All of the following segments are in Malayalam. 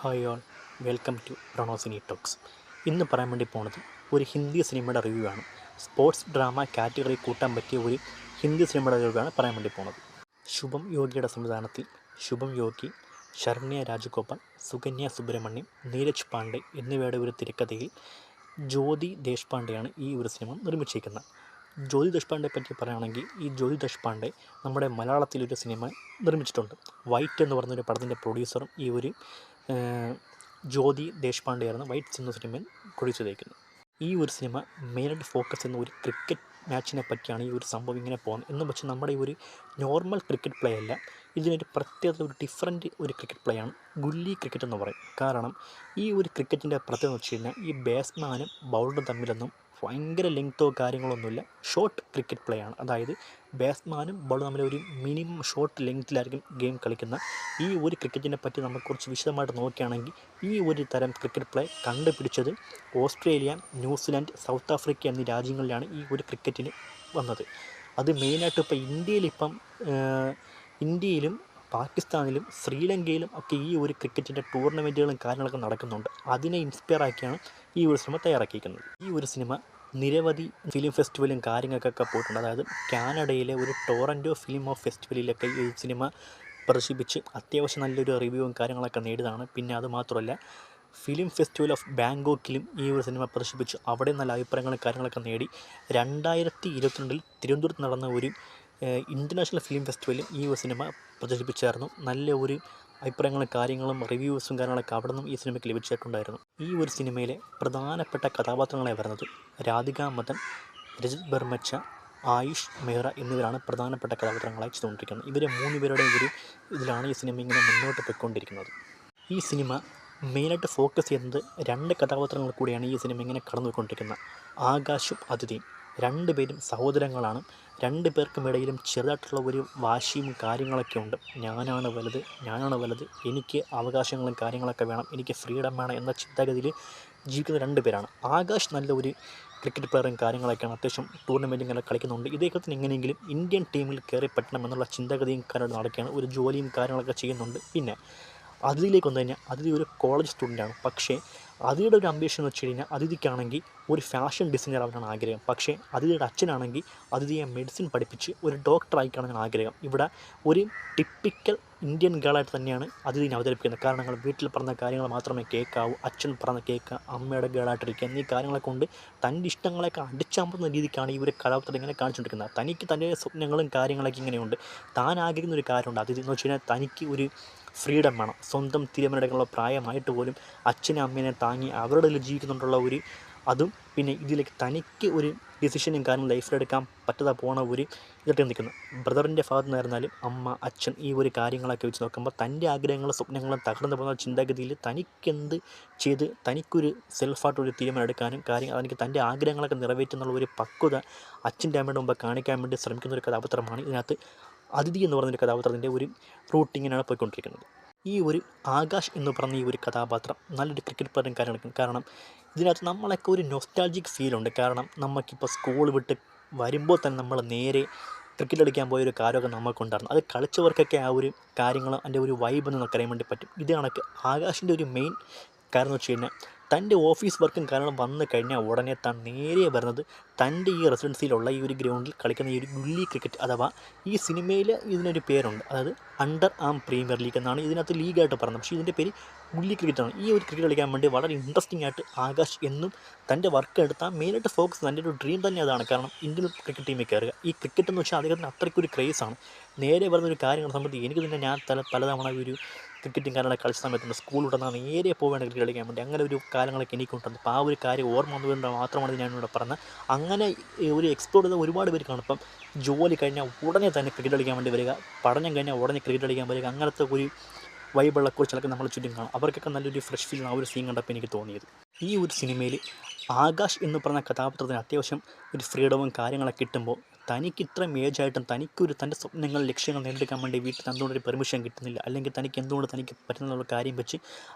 ഹായ് ഓൾ, വെൽക്കം ടു റൊണോസിനി ടോക്സ്. ഇന്ന് പറയാൻ വേണ്ടി പോണത് ഒരു ഹിന്ദി സിനിമയുടെ റിവ്യൂ ആണ്. സ്പോർട്സ് ഡ്രാമ കാറ്റഗറി കൂട്ടാൻ പറ്റിയ ഒരു ഹിന്ദി സിനിമയുടെ റിവ്യൂ ആണ് പറയാൻ വേണ്ടി പോണത്. ശുഭം യോഗിയുടെ സംവിധാനത്തിൽ ശുഭം യോഗി, ശരണ്യ രാജഗോപാൽ, സുകന്യ സുബ്രഹ്മണ്യം, നീരജ് പാണ്ഡെ എന്നിവയുടെ ഒരു തിരക്കഥയിൽ ജ്യോതി ദേശ്പാണ്ഡെയാണ് ഈ ഒരു സിനിമ നിർമ്മിച്ചിരിക്കുന്നത്. ജ്യോതി ദേശ്പാണ്ഡെ പറ്റി പറയുകയാണെങ്കിൽ ഈ ജ്യോതി ദേശ്പാണ്ഡെ നമ്മുടെ മലയാളത്തിലൊരു സിനിമ നിർമ്മിച്ചിട്ടുണ്ട്. വൈറ്റ് എന്ന് പറഞ്ഞൊരു പടത്തിൻ്റെ പ്രൊഡ്യൂസറും ഈ ഒരു ജ്യോതി ദേശ്പാണ്ഡെയായിരുന്നു വൈറ്റ്സ് എന്ന സിനിമയിൽ പ്രൊഡ്യൂസ് ചെയ്തിരിക്കുന്നത്. ഈ ഒരു സിനിമ മെയിനായിട്ട് ഫോക്കസ് ചെയ്യുന്ന ഒരു ക്രിക്കറ്റ് മാച്ചിനെ പറ്റിയാണ് ഈ ഒരു സംഭവം ഇങ്ങനെ പോകുന്നത്. എന്ന് വെച്ചാൽ നമ്മുടെ ഈ ഒരു നോർമൽ ക്രിക്കറ്റ് പ്ലേ അല്ല, ഇതിനൊരു പ്രത്യേകത, ഒരു ഡിഫറൻറ്റ് ഒരു ക്രിക്കറ്റ് പ്ലേ ആണ് ഗുല്ലി ക്രിക്കറ്റ് എന്ന് പറയും. കാരണം ഈ ഒരു ക്രിക്കറ്റിൻ്റെ പ്രത്യേകത എന്ന് വെച്ച് കഴിഞ്ഞാൽ ഈ ബാറ്റ്സ്മാനും ബൗളറും തമ്മിലൊന്നും ഭയങ്കര ലെങ്തോ കാര്യങ്ങളൊന്നുമില്ല, ഷോർട്ട് ക്രിക്കറ്റ് പ്ലേ ആണ്. അതായത് ബാറ്റ്സ്മാനും ബൗളറും തമ്മിൽ ഒരു മിനിമം ഷോർട്ട് ലെങ്ത്തിലായിരിക്കും ഗെയിം കളിക്കുന്ന. ഈ ഒരു ക്രിക്കറ്റിനെ പറ്റി നമുക്ക് കുറച്ച് വിശദമായിട്ട് നോക്കുകയാണെങ്കിൽ ഈ ഒരു തരം ക്രിക്കറ്റ് പ്ലേ കണ്ടുപിടിച്ചത് ഓസ്ട്രേലിയ, ന്യൂസിലാൻഡ്, സൗത്ത് ആഫ്രിക്ക എന്നീ രാജ്യങ്ങളിലാണ് ഈ ഒരു ക്രിക്കറ്റിന് വന്നത്. അത് മെയിനായിട്ട് ഇപ്പോൾ ഇന്ത്യയിലും പാകിസ്ഥാനിലും ശ്രീലങ്കയിലും ഒക്കെ ഈ ഒരു ക്രിക്കറ്റിൻ്റെ ടൂർണമെൻറ്റുകളും കാര്യങ്ങളൊക്കെ നടക്കുന്നുണ്ട്. അതിനെ ഇൻസ്പയർ ആക്കിയാണ് ഈ ഒരു സിനിമ തയ്യാറാക്കിയിരിക്കുന്നത്. ഈ ഒരു സിനിമ നിരവധി ഫിലിം ഫെസ്റ്റിവലും കാര്യങ്ങൾക്കൊക്കെ പോയിട്ടുണ്ട്. അതായത് കാനഡയിലെ ഒരു ടൊറൻറ്റോ ഫിലിം ഓഫ് ഫെസ്റ്റിവലിലൊക്കെ ഈ സിനിമ പ്രദർശിപ്പിച്ച് അത്യാവശ്യം നല്ലൊരു റിവ്യൂവും കാര്യങ്ങളൊക്കെ നേടിയതാണ്. പിന്നെ അതുമാത്രമല്ല, ഫിലിം ഫെസ്റ്റിവൽ ഓഫ് ബാങ്കോക്കിലും ഈ ഒരു സിനിമ പ്രദർശിപ്പിച്ച് അവിടെ നല്ല അഭിപ്രായങ്ങളും കാര്യങ്ങളൊക്കെ നേടി. 2022 തിരുവനന്തപുരത്ത് നടന്ന ഒരു ഇൻ്റർനാഷണൽ ഫിലിം ഫെസ്റ്റിവലിൽ ഈ ഒരു സിനിമ പ്രദർശിപ്പിച്ചായിരുന്നു. നല്ല ഒരു അഭിപ്രായങ്ങളും കാര്യങ്ങളും റിവ്യൂസും കാര്യങ്ങളൊക്കെ അവിടെ നിന്നും ഈ സിനിമയ്ക്ക് ലഭിച്ചിട്ടുണ്ടായിരുന്നു. ഈ ഒരു സിനിമയിലെ പ്രധാനപ്പെട്ട കഥാപാത്രങ്ങളായി വരുന്നത് രാധിക മദൻ, രജിത് ബർമച്ച, ആയുഷ് മെഹ്റ എന്നിവരാണ് പ്രധാനപ്പെട്ട കഥാപാത്രങ്ങളായി ചെയ്തുകൊണ്ടിരിക്കുന്നത്. ഇവരെ 3 പേരുടെ ഇതിലാണ് ഈ സിനിമ ഇങ്ങനെ മുന്നോട്ട് പോയിക്കൊണ്ടിരിക്കുന്നത്. ഈ സിനിമ മെയിനായിട്ട് ഫോക്കസ് ചെയ്യുന്നത് 2 കഥാപാത്രങ്ങൾ കൂടിയാണ് ഈ സിനിമ ഇങ്ങനെ കടന്നു പോയിക്കൊണ്ടിരിക്കുന്നത്. ആകാശും അതിഥിയും 2 പേരും സഹോദരങ്ങളാണ്. 2 പേർക്കുമിടയിലും ചെറുതായിട്ടുള്ള ഒരു വാശിയും കാര്യങ്ങളൊക്കെ ഉണ്ട്. ഞാനാണ് വലുത്, എനിക്ക് അവകാശങ്ങളും കാര്യങ്ങളൊക്കെ വേണം, എനിക്ക് ഫ്രീഡം വേണം എന്ന ചിന്താഗതിയിൽ ജീവിക്കുന്ന 2 പേരാണ്. ആകാശ് നല്ല ഒരു ക്രിക്കറ്റ് പ്ലെയറും കാര്യങ്ങളൊക്കെയാണ്, അത്യാവശ്യം ടൂർണമെൻറ്റും ഇങ്ങനെ കളിക്കുന്നുണ്ട്. ഇദ്ദേഹത്തിന് എങ്ങനെയെങ്കിലും ഇന്ത്യൻ ടീമിൽ കയറി പറ്റണം എന്നുള്ള ചിന്താഗതിയും കാര്യങ്ങളും നടക്കുകയാണ്. ഒരു ജോലിയും കാര്യങ്ങളൊക്കെ ചെയ്യുന്നുണ്ട്. പിന്നെ അതിഥിയിലേക്ക് വന്നു കഴിഞ്ഞാൽ അതിഥി ഒരു കോളേജ് സ്റ്റുഡൻ്റാണ്. പക്ഷേ അതിഥിയുടെ ഒരു അംബീഷൻ എന്ന് വെച്ച് കഴിഞ്ഞാൽ അതിഥിക്കാണെങ്കിൽ ഒരു ഫാഷൻ ഡിസൈനർ ആവാനാണ് ആഗ്രഹം. പക്ഷേ അതിഥിയുടെ അച്ഛനാണെങ്കിൽ അതിഥിയെ മെഡിസിൻ പഠിപ്പിച്ച് ഒരു ഡോക്ടറായിക്കാനാണ് ആഗ്രഹം. ഇവിടെ ഒരു ടിപ്പിക്കൽ ഇന്ത്യൻ ഗേളായിട്ട് തന്നെയാണ് അതിഥിനെ അവതരിപ്പിക്കുന്നത്. കാരണം വീട്ടിൽ പറഞ്ഞ കാര്യങ്ങൾ മാത്രമേ കേൾക്കാവൂ, അച്ഛൻ പറഞ്ഞ കേൾക്കുക, അമ്മയുടെ ഗേളായിട്ടിരിക്കുക എന്നീ കാര്യങ്ങളെ കൊണ്ട് തൻ്റെ ഇഷ്ടങ്ങളൊക്കെ അടിച്ചമർത്തുന്ന രീതിക്കാണ് ഈ ഒരു കഥാപാത്രം ഇങ്ങനെ കാണിച്ചുകൊണ്ടിരിക്കുന്നത്. തനിക്ക് തൻ്റെ സ്വപ്നങ്ങളും കാര്യങ്ങളൊക്കെ ഇങ്ങനെയുണ്ട്. താൻ ആഗ്രഹിക്കുന്ന ഒരു കാര്യമുണ്ട്. അതിഥി എന്ന് വെച്ച് കഴിഞ്ഞാൽ തനിക്ക് ഒരു ഫ്രീഡം വേണം. സ്വന്തം തീരുമാനമെടുക്കാനുള്ള പ്രായമായിട്ട് പോലും അച്ഛനും അമ്മേനെ താങ്ങി അവരുടെ ജീവിക്കുന്നുണ്ടുള്ള ഒരു അതും, പിന്നെ ഇതിലേക്ക് തനിക്ക് ഒരു ഡിസിഷനും കാര്യങ്ങളും ലൈഫിലെടുക്കാൻ പറ്റാതെ പോണ ഒരു ഇതൊക്കെ നിൽക്കുന്നു. ബ്രദറിൻ്റെ ഭാഗത്ത് നിന്നായിരുന്നാലും അമ്മ, അച്ഛൻ ഈ ഒരു കാര്യങ്ങളൊക്കെ വെച്ച് നോക്കുമ്പോൾ തൻ്റെ ആഗ്രഹങ്ങളും സ്വപ്നങ്ങളും തകർന്നു പോകുന്ന ചിന്താഗതിയിൽ തനിക്കെന്ത് ചെയ്ത് തനിക്കൊരു സെൽഫായിട്ടൊരു തീരുമാനം എടുക്കാനും തനിക്ക് തൻ്റെ ആഗ്രഹങ്ങളൊക്കെ നിറവേറ്റുന്നുള്ള ഒരു പക്വത അച്ഛൻ്റെ അമ്മയുടെ മുമ്പ് കാണിക്കാൻ വേണ്ടി ശ്രമിക്കുന്ന ഒരു കഥാപാത്രമാണ് ഇതിനകത്ത് അതിഥി എന്ന് പറഞ്ഞൊരു കഥാപാത്രത്തിൻ്റെ ഒരു റൂട്ടിങ്ങിനാണ് പോയിക്കൊണ്ടിരിക്കുന്നത്. ഈ ഒരു ആകാശ് എന്ന് പറഞ്ഞ ഈ ഒരു കഥാപാത്രം നല്ലൊരു ക്രിക്കറ്റ് പ്ലെയറും കാര്യങ്ങളൊക്കെ. കാരണം ഇതിനകത്ത് നമ്മളൊക്കെ ഒരു നൊസ്റ്റാൾജിക് ഫീലുണ്ട്. കാരണം നമുക്കിപ്പോൾ സ്കൂൾ വിട്ട് വരുമ്പോൾ തന്നെ നമ്മൾ നേരെ ക്രിക്കറ്റ് കളിക്കാൻ പോയൊരു കാര്യമൊക്കെ നമുക്കുണ്ടായിരുന്നു. അത് കളിച്ചവർക്കൊക്കെ ആ ഒരു കാര്യങ്ങൾ അതിൻ്റെ ഒരു വൈബ് എന്ന് നമുക്കറിയാൻ വേണ്ടി പറ്റും. ഇത് കണക്ക് ആകാശിൻ്റെ ഒരു മെയിൻ കാരണം എന്ന് വെച്ച് കഴിഞ്ഞാൽ തൻ്റെ ഓഫീസ് വർക്കും കാരണം വന്നു കഴിഞ്ഞാൽ ഉടനെ താൻ നേരെ വരുന്നത് തൻ്റെ ഈ റെസിഡൻസിയിലുള്ള ഈ ഒരു ഗ്രൗണ്ടിൽ കളിക്കുന്ന ഈ ഒരു ഗുല്ലി ക്രിക്കറ്റ്, അഥവാ ഈ സിനിമയിൽ ഇതിനൊരു പേരുണ്ട്. അതായത് അണ്ടർ ആം പ്രീമിയർ ലീഗ് എന്നാണ് ഇതിനകത്ത് ലീഗായിട്ട് പറയുന്നത്. പക്ഷേ ഇതിൻ്റെ പേര് ഗുല്ലി ക്രിക്കറ്റാണ്. ഈ ഒരു ക്രിക്കറ്റ് കളിക്കാൻ വേണ്ടി വളരെ ഇൻട്രസ്റ്റിംഗ് ആയിട്ട് ആകാശ് എന്നും തൻ്റെ വർക്ക് എടുത്താൽ മെയിനായിട്ട് ഫോക്കസ്, തൻ്റെ ഒരു ഡ്രീം തന്നെ അതാണ്. കാരണം ഇന്ത്യൻ ക്രിക്കറ്റ് ടീമിൽ കയറുക. ഈ ക്രിക്കറ്റ് എന്ന് വെച്ചാൽ അദ്ദേഹത്തിന് അത്രയ്ക്കൊരു ക്രേസാണ്. നേരെ വരുന്നൊരു കാര്യങ്ങൾ സംബന്ധിച്ച് എനിക്ക് തന്നെ ഞാൻ പലതവണ ഒരു ക്രിക്കറ്റും കാര്യങ്ങളൊക്കെ കളിച്ച സമയത്തുണ്ട്. സ്കൂൾ വിടുന്ന നേരെ പോവേണ്ട ക്രിക്കറ്റ് കളിക്കാൻ വേണ്ടി അങ്ങനെ ഒരു കാര്യങ്ങളൊക്കെ എനിക്കുണ്ട്. അപ്പോൾ ആ ഒരു കാര്യം ഓർമ്മ വന്നുകൊണ്ട് മാത്രമാണ് ഞാനിവിടെ പറഞ്ഞത്. അങ്ങനെ ഒരു എക്സ്പ്ലോർ ചെയ്ത ഒരുപാട് പേര് കാണും. ഇപ്പം ജോലി കഴിഞ്ഞാൽ ഉടനെ തന്നെ ക്രിക്കറ്റ് കളിക്കാൻ വേണ്ടി വരിക, പഠനം കഴിഞ്ഞാൽ ഉടനെ ക്രിക്കറ്റ് കളിക്കാൻ വരിക, അങ്ങനത്തെ ഒരു വൈബുള്ള കുറച്ചിലൊക്കെ നമ്മൾ ചുറ്റും കാണും. അവർക്കൊക്കെ നല്ലൊരു ഫ്രഷ് ഫീൽ ആ ഒരു സീൻ കണ്ടപ്പോൾ എനിക്ക് തോന്നിയത്. ഈ ഒരു സിനിമയിൽ ആകാശ് എന്ന് പറഞ്ഞ കഥാപാത്രത്തിന് അത്യാവശ്യം ഒരു ഫ്രീഡവും കാര്യങ്ങളൊക്കെ കിട്ടുമ്പോൾ തനിക്ക് ഇത്രയും ഏജായിട്ടും തൻ്റെ സ്വപ്നങ്ങൾ, ലക്ഷ്യങ്ങൾ നേടിയെടുക്കാൻ വേണ്ടി വീട്ടിൽ എന്തുകൊണ്ടൊരു പെർമിഷൻ കിട്ടുന്നില്ല, അല്ലെങ്കിൽ തനിക്ക് എന്തുകൊണ്ട് തനിക്ക് പറ്റുന്നുള്ള കാര്യം വെച്ച്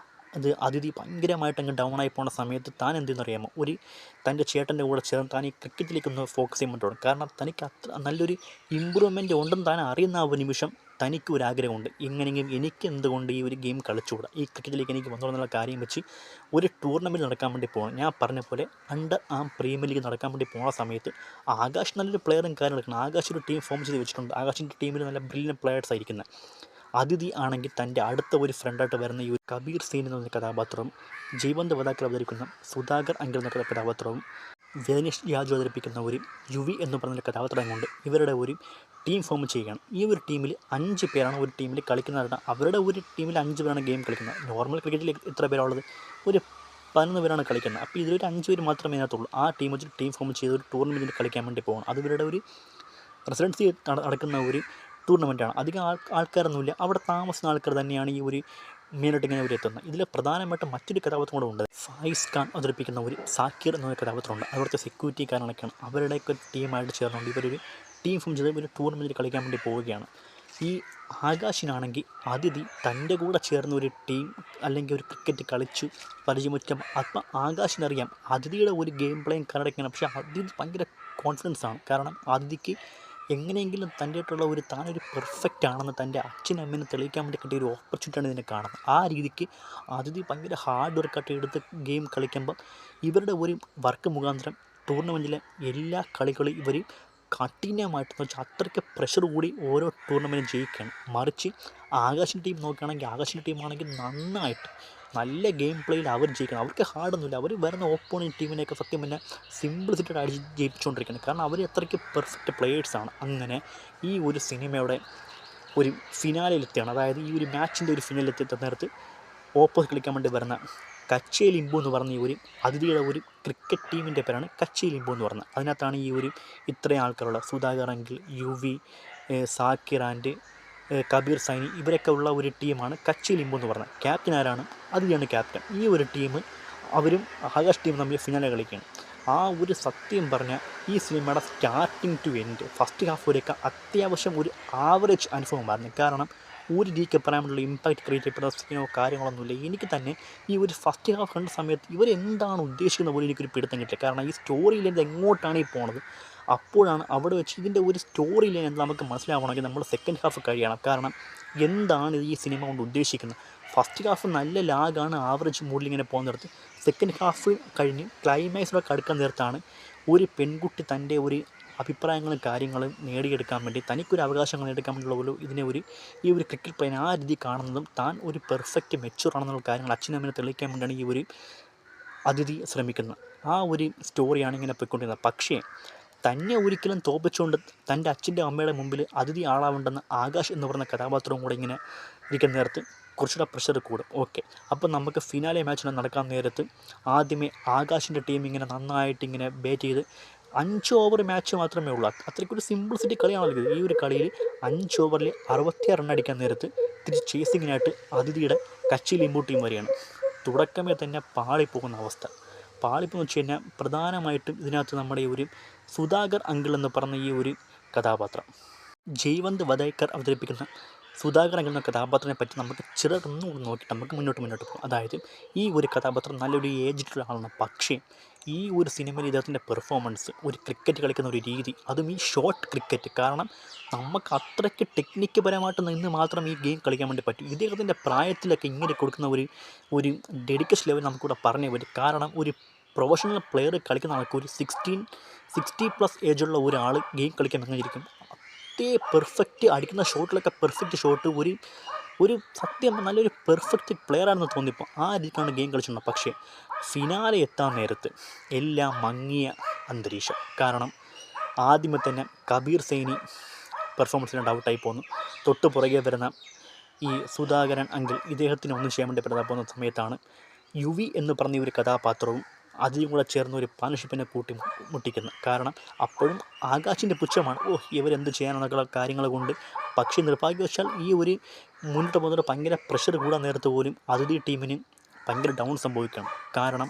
അത് അതിഥി ഭയങ്കരമായിട്ട് അങ്ങ് ഡൗൺ ആയി പോകുന്ന സമയത്ത് താൻ എന്തെന്നറിയാമോ, തൻ്റെ ചേട്ടൻ്റെ കൂടെ ചേർന്ന് താൻ ഈ ക്രിക്കറ്റിലേക്കൊന്ന് ഫോക്കസ് ചെയ്യാൻ വേണ്ടി തുടങ്ങും. കാരണം തനിക്ക് അത്ര നല്ലൊരു ഇമ്പ്രൂവ്മെൻറ്റ് ഉണ്ടെന്ന് താൻ അറിയുന്ന ആ ഒരു നിമിഷം തനിക്ക് ഒരു ആഗ്രഹമുണ്ട്, എങ്ങനെയെങ്കിലും എനിക്ക് എന്തുകൊണ്ട് ഈ ഒരു ഗെയിം കളിച്ചുകൂടാ, ഈ ക്രിക്കറ്റിലേക്ക് എനിക്ക് വന്നോളെന്നുള്ള കാര്യം വെച്ച് ഒരു ടൂർണമെൻറ്റ് നടക്കാൻ വേണ്ടി പോകണം. ഞാൻ പറഞ്ഞ പോലെ അണ്ടർ ആം പ്രീമിയർ ലീഗ് നടക്കാൻ വേണ്ടി പോകുന്ന സമയത്ത് ആകാശ് നല്ലൊരു പ്ലെയറും കാര്യങ്ങളൊക്കെയാണ്. ആകാശ് ഒരു ടീം ഫോം ചെയ്ത് വെച്ചിട്ടുണ്ട്. ആകാശിൻ്റെ ടീമിൽ നല്ല ബ്രില്യൻ പ്ലെയേഴ്സ് ആയിരിക്കുന്നത്. അതിഥി ആണെങ്കിൽ തൻ്റെ അടുത്ത ഒരു ഫ്രണ്ടായിട്ട് വരുന്ന ഈ ഒരു കബീർ സീൻ എന്ന കഥാപാത്രവും, ജീവന്ത് വധാക്കൾ അവതരിക്കുന്ന സുധാകർ അങ്കിൾ എന്ന കഥാപാത്രവും, വേനിഷ് യാജു അവതരിപ്പിക്കുന്ന ഒരു യുവി എന്ന് പറഞ്ഞൊരു കഥാപാത്രം കൊണ്ട് ഇവരുടെ ഒരു ടീം ഫോം ചെയ്യുകയാണ്. ഈ ഒരു ടീമിൽ 5 പേരാണ് ഒരു ടീമിൽ കളിക്കുന്നത്. അവരുടെ ഒരു ടീമിൽ 5 പേരാണ് ഗെയിം കളിക്കുന്നത്. നോർമൽ ക്രിക്കറ്റിൽ എത്ര പേരാണുള്ളത്? ഒരു 11 പേരാണ് കളിക്കുന്നത്. അപ്പോൾ ഇതിലൊരു 5 പേര് മാത്രമേ അതിനകത്തുള്ളൂ. ആ ടീം വെച്ച് ടീം ഫോം ചെയ്ത് ഒരു ടൂർണമെൻറ്റിൽ കളിക്കാൻ വേണ്ടി പോകണം. അത് ഇവരുടെ ഒരു റെസിഡൻസി നടക്കുന്ന ഒരു ടൂർണമെൻറ്റാണ്. അധികം ആൾക്കാരൊന്നുമില്ല. അവിടെ താമസിക്കുന്ന ആൾക്കാർ തന്നെയാണ് ഈ ഒരു മെയിനായിട്ട് ഇങ്ങനെ അവർ എത്തുന്നത്. ഇതിൽ പ്രധാനമായിട്ടും മറ്റൊരു കഥാപാത്രം കൂടെ ഉണ്ട്. ഫായിസ് ഖാൻ അവതരിപ്പിക്കുന്ന ഒരു സാക്കിർ എന്നൊരു കഥാപാത്രമുണ്ട്. അവിടുത്തെ സെക്യൂരിറ്റിക്കാരനൊക്കെയാണ്. അവരുടെയൊക്കെ ടീമായിട്ട് ചേർന്നുകൊണ്ട് ഇവരൊരു ടീം ഫോം ചെയ്ത് ഒരു ടൂർണമെൻറ്റിൽ കളിക്കാൻ വേണ്ടി പോവുകയാണ്. ഈ ആകാശിനാണെങ്കിൽ അതിഥി തൻ്റെ കൂടെ ചേർന്ന ഒരു ടീം അല്ലെങ്കിൽ ഒരു ക്രിക്കറ്റ് കളിച്ചു പരിചയമുറ്റുമ്പോൾ അപ്പം ആകാശിനറിയാം അതിഥിയുടെ ഒരു ഗെയിം പ്ലേയും കാര്യങ്ങളൊക്കെയാണ്. പക്ഷേ അതിഥി ഭയങ്കര കോൺഫിഡൻസ് ആണ്. കാരണം അതിഥിക്ക് എങ്ങനെയെങ്കിലും തൻ്റെ ആയിട്ടുള്ള ഒരു താനൊരു പെർഫെക്റ്റ് ആണെന്ന് തൻ്റെ അച്ഛനും അമ്മേനെ തെളിയിക്കാൻ വേണ്ടി കിട്ടിയ ഒരു ഓപ്പർച്യൂണിറ്റിയാണ് ഇതിനെ കാണുന്നത്. ആ രീതിക്ക് അതിഥി ഭയങ്കര ഹാർഡ് വർക്കായിട്ട് എടുത്ത് ഗെയിം കളിക്കുമ്പോൾ ഇവരുടെ ഒരു വർക്ക് മുഖാന്തരം ടൂർണമെൻറ്റിലെ എല്ലാ കളികളും ഇവർ കഠിനമായിട്ടെന്ന് വെച്ചാൽ അത്രയ്ക്ക് പ്രഷർ കൂടി ഓരോ ടൂർണമെൻറ്റും ജയിക്കുകയാണ്. മറിച്ച് ആകാശിൻ്റെ ടീം നോക്കുകയാണെങ്കിൽ ആകാശിൻ്റെ ടീമാണെങ്കിൽ നന്നായിട്ട് നല്ല ഗെയിം പ്ലേയിൽ അവർ ജയിക്കണം. അവർക്ക് ഹാർഡൊന്നുമില്ല. അവർ വരുന്ന ഓപ്പോണൻറ്റ് ടീമിനെയൊക്കെ സത്യം പിന്നെ സിമ്പിൾസിറ്റായിട്ട് അടിച്ച് ജയിപ്പിച്ചുകൊണ്ടിരിക്കുകയാണ്. കാരണം അവർ അത്രയ്ക്ക് പെർഫെക്റ്റ് പ്ലേയേഴ്സാണ്. അങ്ങനെ ഈ ഒരു സിനിമയുടെ ഒരു ഫിനാലിലെത്തിയാണ്. അതായത് ഈ ഒരു മാച്ചിൻ്റെ ഒരു ഫിനാലിലെത്തിയ നേരത്ത് ഓപ്പോസിറ്റ് കളിക്കാൻ വേണ്ടി വരുന്ന കച്ചേ ലിംബു എന്ന് പറഞ്ഞ ഈ ഒരു അതിഥിയുടെ ഒരു ക്രിക്കറ്റ് ടീമിൻ്റെ പേരാണ് കച്ചേ ലിംബു എന്ന് പറഞ്ഞത്. അതിനകത്താണ് ഈ ഒരു ഇത്രയും ആൾക്കാരുള്ള സുധാകർ അങ്കിൾ, യുവി, സാക്കിർ ആൻഡ് കബീർ സൈനി ഇവരൊക്കെ ഉള്ള ഒരു ടീമാണ് കച്ചേ ലിംബു എന്ന് പറഞ്ഞത്. ക്യാപ്റ്റൻ ആരാണ്? അതിഥിയാണ് ക്യാപ്റ്റൻ. ഈ ഒരു ടീം അവരും ആകാശ് ടീം തമ്മിൽ ഫിനാലെ കളിക്കുകയാണ്. ആ ഒരു സത്യം പറഞ്ഞാൽ ഈ സിനിമയുടെ starting to end first half വരെയൊക്കെ അത്യാവശ്യം ഒരു ആവറേജ് അനുഭവമായിരുന്നു. കാരണം ഒരു രീതിക്ക് പറയാനുള്ള ഇമ്പാക്റ്റ് ക്രിയേറ്റ് ചെയ്യപ്പെടുന്ന സീനോ കാര്യങ്ങളൊന്നുമില്ല. എനിക്ക് തന്നെ ഈ ഒരു ഫസ്റ്റ് ഹാഫ് കണ്ട സമയത്ത് ഇവരെന്താണ് ഉദ്ദേശിക്കുന്ന പോലെ എനിക്കൊരു പിടുത്തം കിട്ടില്ല. കാരണം ഈ സ്റ്റോറിയിൽ ഇത് എങ്ങോട്ടാണ് ഈ പോണത്, അപ്പോഴാണ് അവിടെ വെച്ച് ഇതിൻ്റെ ഒരു സ്റ്റോറി ലൈൻ എന്ന് നമുക്ക് മനസ്സിലാവണമെങ്കിൽ നമ്മൾ സെക്കൻഡ് ഹാഫ് കഴിയണം. കാരണം എന്താണ് ഈ സിനിമ കൊണ്ട് ഉദ്ദേശിക്കുന്നത്? ഫസ്റ്റ് ഹാഫ് നല്ല ലാഗാണ്, ആവറേജ് മൂഡിൽ ഇങ്ങനെ പോകുന്നിടത്ത് സെക്കൻഡ് ഹാഫ് കഴിഞ്ഞ് ക്ലൈമാക്സിലൊക്കെ അടുക്കാൻ നേരത്താണ് ഒരു പെൺകുട്ടി തൻ്റെ ഒരു അഭിപ്രായങ്ങളും കാര്യങ്ങളും നേടിയെടുക്കാൻ വേണ്ടി തനിക്കൊരു അവകാശങ്ങൾ നേടിയെടുക്കാൻ വേണ്ടിയുള്ള ഇതിനെ ഈ ഒരു ക്രിക്കറ്റ് പ്ലെയിൻ ആ രീതി കാണുന്നതും താൻ ഒരു പെർഫെക്റ്റ് മെച്യൂർ ആണെന്നുള്ള കാര്യങ്ങൾ അച്ഛനമ്മനെ തെളിയിക്കാൻ വേണ്ടിയാണ് ഈ ഒരു അതിഥി ശ്രമിക്കുന്നത്. ആ ഒരു സ്റ്റോറിയാണ് ഇങ്ങനെ പോയിക്കൊണ്ടിരുന്നത്. പക്ഷേ തന്നെ ഒരിക്കലും തോപ്പിച്ചുകൊണ്ട് തൻ്റെ അച്ഛൻ്റെ അമ്മയുടെ മുമ്പിൽ അതിഥി ആളാവേണ്ടെന്ന് ആകാശ് എന്ന് പറയുന്ന കഥാപാത്രവും കൂടെ ഇങ്ങനെ ഇരിക്കുന്ന നേരത്ത് കുറച്ചുകൂടെ പ്രഷർ കൂടും. ഓക്കെ, അപ്പം നമുക്ക് ഫിനാലെ മാച്ചിന് നടക്കാൻ നേരത്ത് ആദ്യമേ ആകാശിൻ്റെ ടീം ഇങ്ങനെ നന്നായിട്ട് ഇങ്ങനെ ബാറ്റ് ചെയ്ത് 5 ഓവർ മാച്ച് മാത്രമേ ഉള്ളൂ. അത്രയ്ക്കൊരു സിമ്പിൾസിറ്റി കളിയാണല്ലോ. ഈ ഒരു കളിയിൽ 5 ഓവറിൽ 66 റൺ അടിക്കാൻ നേരത്ത് തിരിച്ച് ചേസിങ്ങിനായിട്ട് അതിഥിയുടെ കച്ചി ലിംബു ടീം വരെയാണ്. തുടക്കമേ തന്നെ പാളിപ്പോകുന്ന അവസ്ഥ. പാളിപ്പോന്ന് വെച്ച് കഴിഞ്ഞാൽ പ്രധാനമായിട്ടും ഇതിനകത്ത് നമ്മുടെ ഈ ഒരു സുധാകർ അങ്കിൾ എന്ന് പറഞ്ഞ ഈ ഒരു കഥാപാത്രം, ജയ്വന്ത് വധേക്കർ അവതരിപ്പിക്കുന്ന സുധാകർ അങ്കിൾ എന്ന കഥാപാത്രത്തിനെ പറ്റി നമുക്ക് ചെറുതൊന്നും നോക്കിയിട്ട് നമുക്ക് മുന്നോട്ട് പോകും. അതായത് ഈ ഒരു കഥാപാത്രം നല്ലൊരു ഏജ്ഡുള്ള ആളാണ്. പക്ഷേ ഈ ഒരു സിനിമയിൽ ഇദ്ദേഹത്തിൻ്റെ പെർഫോമൻസ്, ഒരു ക്രിക്കറ്റ് കളിക്കുന്ന ഒരു രീതി, അതും ഈ ഷോർട്ട് ക്രിക്കറ്റ്, കാരണം നമുക്ക് അത്രയ്ക്ക് ടെക്നിക്ക് പരമായിട്ട് നിന്ന് മാത്രം ഈ ഗെയിം കളിക്കാൻ വേണ്ടി പറ്റും. ഇദ്ദേഹത്തിൻ്റെ പ്രായത്തിലൊക്കെ ഇങ്ങനെ കൊടുക്കുന്ന ഒരു ഡെഡിക്കേഷൻ ലെവൽ നമുക്കിവിടെ പറഞ്ഞേ പറ്റും. കാരണം ഒരു പ്രൊഫഷണൽ പ്ലെയർ കളിക്കുന്ന ആൾക്ക് ഒരു 60+ ഏജുള്ള ഒരാൾ ഗെയിം കളിക്കാൻ എങ്ങനെയിരിക്കും അതേ പെർഫെക്റ്റ് അടിക്കുന്ന ഷോട്ടിലൊക്കെ പെർഫെക്റ്റ് ഷോട്ട് ഒരു സത്യം നല്ലൊരു പെർഫെക്റ്റ് പ്ലെയറാണെന്ന് തോന്നിപ്പോൾ ആ രീതിക്കാണ് ഗെയിം കളിച്ചിട്ടുള്ളത്. പക്ഷേ ഫിനാലെ എത്താൻ നേരത്ത് എല്ലാം മങ്ങിയ അന്തരീക്ഷം. കാരണം ആദ്യമേ തന്നെ കബീർ സൈനി പെർഫോമൻസിന് ഡൗട്ടായി പോകുന്നു. തൊട്ട് പുറകെ വരുന്ന ഈ സുധാകരൻ അങ്കിൾ ഇദ്ദേഹത്തിന് ഒന്നും ചെയ്യാൻ വേണ്ടി പറ്റാതെ പോകുന്ന സമയത്താണ് യുവി എന്ന് പറഞ്ഞ ഒരു കഥാപാത്രവും അതിലും കൂടെ ചേർന്ന് ഒരു പാർട്ണർഷിപ്പിനെ മുട്ടിക്കുന്നത്. കാരണം അപ്പോഴും ആകാശിൻ്റെ പുച്ഛമാണ്, ഇവരെന്ത് ചെയ്യാനെന്നൊക്കെയുള്ള കാര്യങ്ങൾ കൊണ്ട്. പക്ഷേ നിർഭാഗ്യവശാൽ ഈ ഒരു മുന്നോട്ട് പോകുന്നതിന് ഭയങ്കര പ്രഷർ കൂടാൻ നേരത്ത് പോലും അതിഥി ടീമിന് ഭയങ്കര ഡൗൺ സംഭവിക്കണം. കാരണം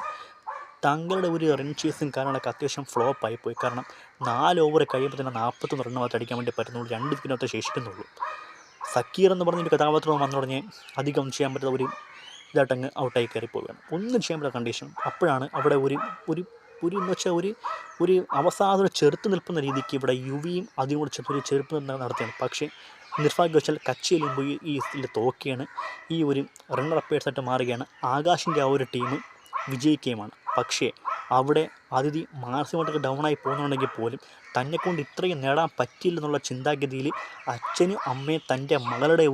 തങ്ങളുടെ ഒരു റൺ ചേസും കാര്യങ്ങളൊക്കെ അത്യാവശ്യം ഫ്ലോപ്പ് ആയിപ്പോയി. കാരണം 4 ഓവർ കഴിയുമ്പോൾ തന്നെ 41 റണ്ണ് മാത്രം അടിക്കാൻ വേണ്ടി പറ്റുന്നുള്ളൂ. 2 വിക്കറ്റിനകത്ത് ശേഷിക്കുന്നുള്ളൂ. സക്കീർ എന്ന് പറഞ്ഞൊരു കഥാപാത്രം വന്നു തുടങ്ങി അധികം ചെയ്യാൻ പറ്റുന്ന ഒരു ഇതായിട്ടങ്ങ് ഔട്ടായി കയറിപ്പോവുകയാണ്. ഒന്നും ചെയ്യാൻ പറ്റുന്ന കണ്ടീഷൻ. അപ്പോഴാണ് അവിടെ എന്ന് വെച്ചാൽ ഒരു അവസാനം ചെറുത്ത് നിൽക്കുന്ന രീതിക്ക് ഇവിടെ യുവിയും അതിനോട് ചെറുത്ത് നടത്തുകയാണ്. പക്ഷേ നിർഭാഗ്യവശാൽ കച്ചി എലുമ്പ് ഈ ഇതിൽ തോക്കുകയാണ്. ഈ ഒരു റണ്ണർ അപ്പേഴ്സായിട്ട് മാറുകയാണ്. ആകാശിൻ്റെ ആ ഒരു ടീം വിജയിക്കുകയുമാണ്. പക്ഷേ അവിടെ അതിഥി മാനസികമായിട്ടൊക്കെ ഡൗണായി പോകുന്നുണ്ടെങ്കിൽ പോലും തന്നെക്കൊണ്ട് ഇത്രയും നേടാൻ പറ്റിയില്ലെന്നുള്ള ചിന്താഗതിയിൽ അച്ഛനും അമ്മയും തൻ്റെ മകളുടെ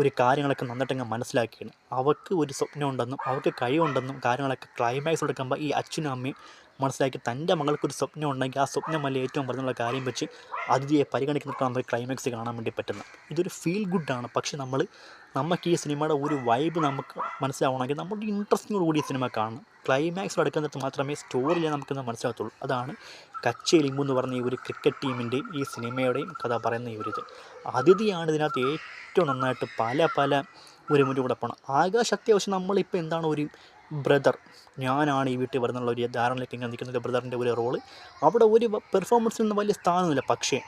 ഒരു കാര്യങ്ങളൊക്കെ നന്നായിട്ടങ്ങ് മനസ്സിലാക്കിയാണ്. അവർക്ക് ഒരു സ്വപ്നമുണ്ടെന്നും അവർക്ക് കഴിവുണ്ടെന്നും കാര്യങ്ങളൊക്കെ ക്ലൈമാക്സ് എടുക്കുമ്പോൾ ഈ അച്ഛനും അമ്മയും മനസ്സിലാക്കി തൻ്റെ മകൾക്കൊരു സ്വപ്നം ഉണ്ടെങ്കിൽ ആ സ്വപ്നമല്ല ഏറ്റവും പറഞ്ഞുള്ള കാര്യം വെച്ച് അതിഥിയെ പരിഗണിക്കുന്നതൊക്കെ നമുക്ക് ക്ലൈമാക്സ് കാണാൻ വേണ്ടി പറ്റുന്നത്. ഇതൊരു ഫീൽ ഗുഡാണ്. പക്ഷെ നമുക്ക് ഈ സിനിമയുടെ ഒരു വൈബ് നമുക്ക് മനസ്സിലാവണമെങ്കിൽ നമ്മുടെ ഇൻട്രസ്റ്റിനോട് കൂടി ഈ സിനിമ കാണണം. ക്ലൈമാക്സ് എടുക്കുന്നിടത്ത് മാത്രമേ സ്റ്റോറിയിൽ നമുക്കിന്ന് മനസ്സിലാകത്തുള്ളൂ. അതാണ് കച്ചി എലുമ്പ് എന്ന് പറഞ്ഞ ഈ ഒരു ക്രിക്കറ്റ് ടീമിൻ്റെയും ഈ സിനിമയുടെയും കഥ പറയുന്ന ഈ ഒരു ഇത്. അതിഥിയാണ് ഇതിനകത്ത് ഏറ്റവും നന്നായിട്ട് പല ഒരു മുന്നിൽ കൂടെ പോകണം. ആകാശ് അത്യാവശ്യം നമ്മളിപ്പോൾ എന്താണ് ഒരു ബ്രദർ, ഞാനാണ് ഈ വീട്ടിൽ വരുന്നുള്ള ഒരു ധാരണയിലേക്ക് ഇങ്ങനെ നിൽക്കുന്ന ബ്രദറിൻ്റെ ഒരു റോള് അവിടെ ഒരു പെർഫോമൻസിനൊന്നും വലിയ സ്ഥാനമില്ല. പക്ഷേ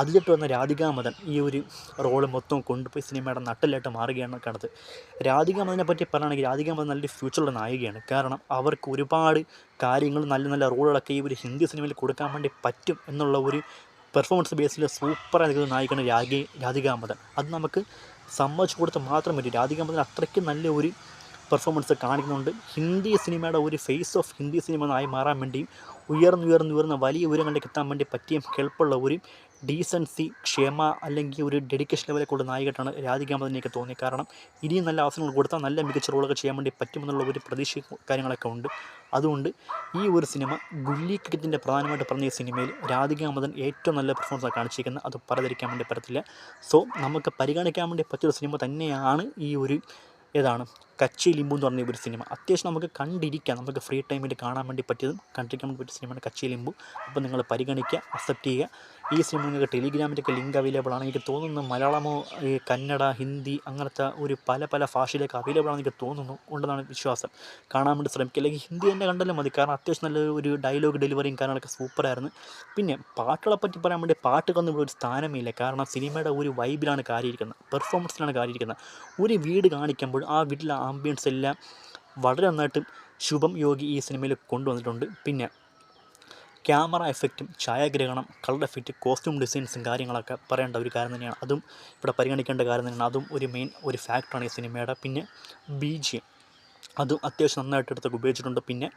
അതിലിട്ട് വന്ന രാധികാ മദൻ ഈ ഒരു റോള് മൊത്തം കൊണ്ടുപോയി സിനിമയുടെ നട്ടിലായിട്ട് മാറുകയാണ് കാണുന്നത്. രാധികാ മദനെ പറ്റി പറയുകയാണെങ്കിൽ രാധികാ മദൻ നല്ലൊരു ഫ്യൂച്ചറുള്ള നായികയാണ്. കാരണം അവർക്ക് ഒരുപാട് കാര്യങ്ങൾ നല്ല റോളുകളൊക്കെ ഈ ഒരു ഹിന്ദി സിനിമയിൽ കൊടുക്കാൻ വേണ്ടി പറ്റും എന്നുള്ള ഒരു പെർഫോമൻസ് ബേസിൽ സൂപ്പറായി നിൽക്കുന്ന നായികയാണ് രാധികാ മദൻ. അത് നമുക്ക് സമ്മതിച്ചു കൊടുത്ത് മാത്രം പറ്റും. രാധികാ മദൻ അത്രയ്ക്ക് നല്ല ഒരു പെർഫോമൻസ് കാണിക്കുന്നുണ്ട്. ഹിന്ദി സിനിമയുടെ ഒരു ഫേസ് ഓഫ് ഹിന്ദി സിനിമ ആയി മാറാൻ വേണ്ടിയും ഉയർന്ന് വലിയ ഉയരങ്ങളിലേക്ക് എത്താൻ വേണ്ടി പറ്റിയും ഹെൽപ്പുള്ള ഒരു ഡീസൻസി, ക്ഷമ അല്ലെങ്കിൽ ഒരു ഡെഡിക്കേഷൻ ലെവലൊക്കെ ഉള്ള നായികയായിട്ടാണ് രാധികാ മദനെ എനിക്ക് തോന്നിയത്. കാരണം ഇനിയും നല്ല അവസരങ്ങൾ കൊടുത്താൽ നല്ല മികച്ച റോളൊക്കെ ചെയ്യാൻ വേണ്ടി പറ്റുമെന്നുള്ള ഒരു പ്രതീക്ഷ കാര്യങ്ങളൊക്കെ ഉണ്ട്. അതുകൊണ്ട് ഈ ഒരു സിനിമ ഗുല്ലി ക്രിക്കറ്റിൻ്റെ പ്രധാനമായിട്ട് പറഞ്ഞ ഈ സിനിമയിൽ രാധികാ മദൻ ഏറ്റവും നല്ല പെർഫോമൻസ് കാണിച്ചിരിക്കുന്നത്. അത് പറയാതിരിക്കാൻ വേണ്ടി പറ്റത്തില്ല. സോ നമുക്ക് പരിഗണിക്കാൻ വേണ്ടി പറ്റിയൊരു സിനിമ തന്നെയാണ് ഈ ഒരു കച്ചി എലുമ്പ് എന്ന് പറഞ്ഞ ഒരു സിനിമ. അത്യാവശ്യം നമുക്ക് കണ്ടിരിക്കാം, നമുക്ക് ഫ്രീ ടൈമിൽ കാണാൻ വേണ്ടി പറ്റിയതും കണ്ടിരിക്കാൻ വേണ്ടി പറ്റിയ സിനിമയാണ് കച്ചി എലുമ്പ്. അപ്പോൾ നിങ്ങൾ പരിഗണിക്കുക, അക്സെപ്റ്റ് ചെയ്യുക. ഈ സിനിമ നിങ്ങൾക്ക് ടെലിഗ്രാമിൻ്റെയൊക്കെ ലിങ്ക് അവൈലബിൾ ആണ്. എനിക്ക് തോന്നുന്നു മലയാളമോ കന്നഡ, ഹിന്ദി അങ്ങനത്തെ ഒരു പല ഭാഷയിലേക്ക് അവൈലബിൾ ആണെന്ന് എനിക്ക് തോന്നുന്നു, ഉണ്ടെന്നാണ് വിശ്വാസം. കാണാൻ വേണ്ടി ശ്രമിക്കുക. അല്ലെങ്കിൽ ഹിന്ദി തന്നെ കണ്ടാലും മതി. കാരണം അത്യാവശ്യം നല്ല ഒരു ഡയലോഗ് ഡെലിവറിയും കാര്യങ്ങളൊക്കെ സൂപ്പറായിരുന്നു. പിന്നെ പാട്ടുകളെ പറ്റി പറയാൻ വേണ്ടി പാട്ടുകളൊന്നും ഇവിടെ ഒരു സ്ഥാനമില്ല. കാരണം സിനിമയുടെ ഒരു വൈബിലാണ് കാര്യമിരിക്കുന്നത്, പെർഫോമൻസിലാണ് കാര്യമിരിക്കുന്നത്. ഒരു വീട് കാണിക്കുമ്പോൾ ആ വീട്ടിലെ ആംബിയൻസ് എല്ലാം വളരെ നന്നായിട്ട് ശുഭം യോഗി ഈ സിനിമയിൽ കൊണ്ടുവന്നിട്ടുണ്ട്. പിന്നെ ക്യാമറ എഫക്റ്റും ഛായാഗ്രഹണം, കളർ എഫക്റ്റ്, കോസ്റ്റ്യൂം ഡിസൈൻസും കാര്യങ്ങളൊക്കെ പറയേണ്ട ഒരു കാര്യം തന്നെയാണ്. അതും ഇവിടെ പരിഗണിക്കേണ്ട കാര്യം തന്നെയാണ്. അതും ഒരു മെയിൻ ഒരു ഫാക്ടറാണ് ഈ സിനിമയുടെ. പിന്നെ BGM അതും അത്യാവശ്യം നന്നായിട്ട് എടുത്തൊക്കെ ഉപയോഗിച്ചിട്ടുണ്ട്. പിന്നെ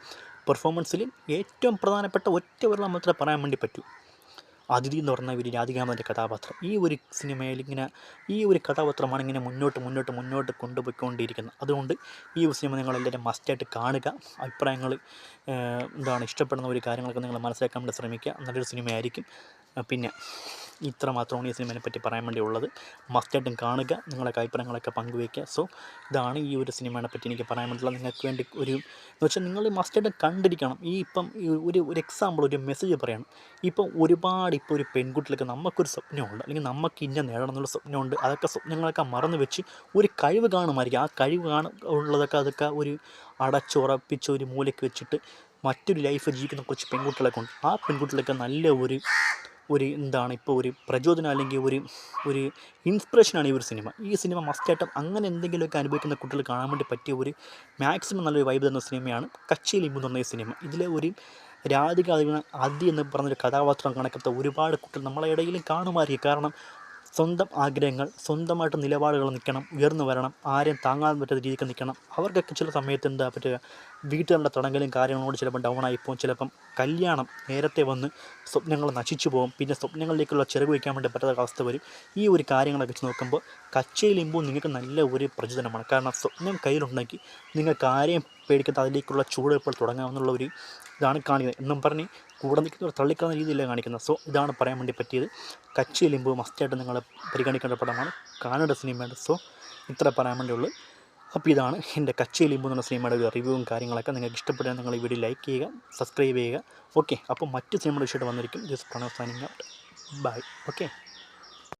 പെർഫോമൻസിൽ ഏറ്റവും പ്രധാനപ്പെട്ട ഒറ്റ ഒരെണ്ണം മാത്രമേ പറയാൻ വേണ്ടി പറ്റൂ. അതിഥി എന്ന് പറഞ്ഞ ഒരു രാധികാ മദൻ്റെ കഥാപാത്രം. ഈ ഒരു സിനിമയിൽ ഇങ്ങനെ ഈ ഒരു കഥാപാത്രമാണ് ഇങ്ങനെ മുന്നോട്ട് കൊണ്ടുപോയിക്കൊണ്ടിരിക്കുന്നത്. അതുകൊണ്ട് ഈ ഒരു സിനിമ നിങ്ങളെല്ലാവരും മസ്റ്റായിട്ട് കാണുക. അഭിപ്രായങ്ങൾ ഇഷ്ടപ്പെടുന്ന ഒരു കാര്യങ്ങളൊക്കെ നിങ്ങൾ മനസ്സിലാക്കാൻ വേണ്ടി ശ്രമിക്കുക. നല്ലൊരു സിനിമയായിരിക്കും. പിന്നെ ഇത്ര മാത്രമാണ് ഈ സിനിമയെ പറ്റി പറയാൻ വേണ്ടി ഉള്ളത്. മസ്റ്റായിട്ടും കാണുക, നിങ്ങളുടെ അഭിപ്രായങ്ങളൊക്കെ പങ്കുവയ്ക്കുക. സോ ഇതാണ് ഈ ഒരു സിനിമയെ പറ്റി എനിക്ക് പറയാൻ വേണ്ടിയിട്ടുള്ള. നിങ്ങൾക്ക് വേണ്ടി എന്ന് വെച്ചാൽ നിങ്ങൾ മസ്റ്റായിട്ടും കണ്ടിരിക്കണം. ഇപ്പം ഒരു എക്സാമ്പിൾ, ഒരു മെസ്സേജ് പറയണം. ഇപ്പം ഒരുപാട് ഒരു പെൺകുട്ടികൾക്ക് നമുക്കൊരു സ്വപ്നമുണ്ട്, അല്ലെങ്കിൽ നമുക്ക് ഇന്ന നേടണം എന്നുള്ള സ്വപ്നമുണ്ട്. അതൊക്കെ സ്വപ്നങ്ങളൊക്കെ മറന്നു വെച്ച് ഒരു കഴിവ് കാണുമായിരിക്കും. ആ കഴിവ് അതൊക്കെ ഒരു അടച്ചുറപ്പിച്ച ഒരു മൂലയ്ക്ക് വെച്ചിട്ട് മറ്റൊരു ലൈഫ് ജീവിക്കുന്ന കുറച്ച് പെൺകുട്ടികളൊക്കെ ഉണ്ട്. ആ പെൺകുട്ടികളൊക്കെ നല്ല ഒരു ഇപ്പോൾ ഒരു പ്രചോദനം അല്ലെങ്കിൽ ഒരു ഇൻസ്പിറേഷനാണ് ഈ ഒരു സിനിമ. ഈ സിനിമ മസ്റ്റായിട്ടും അങ്ങനെ എന്തെങ്കിലുമൊക്കെ അനുഭവിക്കുന്ന കുട്ടികൾ കാണാൻ വേണ്ടി പറ്റിയ ഒരു മാക്സിമം നല്ലൊരു വൈബ് തന്ന സിനിമയാണ് കച്ചി എലുമ്പ് എന്ന് പറഞ്ഞ ഈ സിനിമ. ഇതിലെ ഒരു രാധിക ആദി എന്ന് പറഞ്ഞൊരു കഥാപാത്രം കണക്കത്തെ ഒരുപാട് കുട്ടികൾ നമ്മളെ ഇടയിലും കാണുമായിരിക്കും. കാരണം സ്വന്തം ആഗ്രഹങ്ങൾ, സ്വന്തമായിട്ട് നിലപാടുകൾ നിൽക്കണം, ഉയർന്നു വരണം, ആരെയും താങ്ങാൻ പറ്റാത്ത രീതിക്ക് നിൽക്കണം. അവർക്കൊക്കെ ചില സമയത്ത് വീട്ടുകാരുടെ തടങ്കലും കാര്യങ്ങളോട് ചിലപ്പോൾ ഡൗൺ ആയിപ്പോവും. ചിലപ്പം കല്യാണം നേരത്തെ വന്ന് സ്വപ്നങ്ങൾ നശിച്ചു പോകും. പിന്നെ സ്വപ്നങ്ങളിലേക്കുള്ള ചിറക് വയ്ക്കാൻ വേണ്ടി പറ്റാത്ത അവസ്ഥ വരും. ഈ ഒരു കാര്യങ്ങളൊക്കെ വെച്ച് നോക്കുമ്പോൾ കച്ചി എലുമ്പ് നിങ്ങൾക്ക് നല്ല ഒരു പ്രചോദനമാണ്. കാരണം സ്വപ്നം കയ്യിലുണ്ടെങ്കിൽ നിങ്ങൾക്ക് ആരെയും പേടിക്കാത്ത അതിലേക്കുള്ള ചുവടുവെപ്പ് തുടങ്ങാമെന്നുള്ള ഒരു ഇതാണ് കാണിക്കുന്നത്. എന്നും പറഞ്ഞ് കൂടെ നിൽക്കുന്നവർ തള്ളിക്കളന്ന രീതിയിലാണ് കാണിക്കുന്നത്. സോ ഇതാണ് പറയാൻ വേണ്ടി പറ്റിയത്. കച്ചി എലുമ്പ് മസ്റ്റായിട്ട് നിങ്ങൾ പരിഗണിക്കേണ്ട പടമാണ്, കാണേണ്ട സിനിമയാണ്. സോ ഇത്ര പറയാൻ വേണ്ടിയുള്ളൂ. അപ്പോൾ ഇതാണ് എൻ്റെ കച്ചി എലുമ്പ് എന്ന സിനിമയുടെ ഒരു റിവ്യൂവും കാര്യങ്ങളൊക്കെ. നിങ്ങൾക്ക് ഇഷ്ടപ്പെട്ടാൽ നിങ്ങൾ ഈ വീഡിയോ ലൈക്ക് ചെയ്യുക, സബ്സ്ക്രൈബ് ചെയ്യുക. ഓക്കെ, അപ്പോൾ മറ്റു സിനിമയുടെ വിഷയമായിട്ട് വന്നിരിക്കും. This Pranav signing out. Bye. Okay.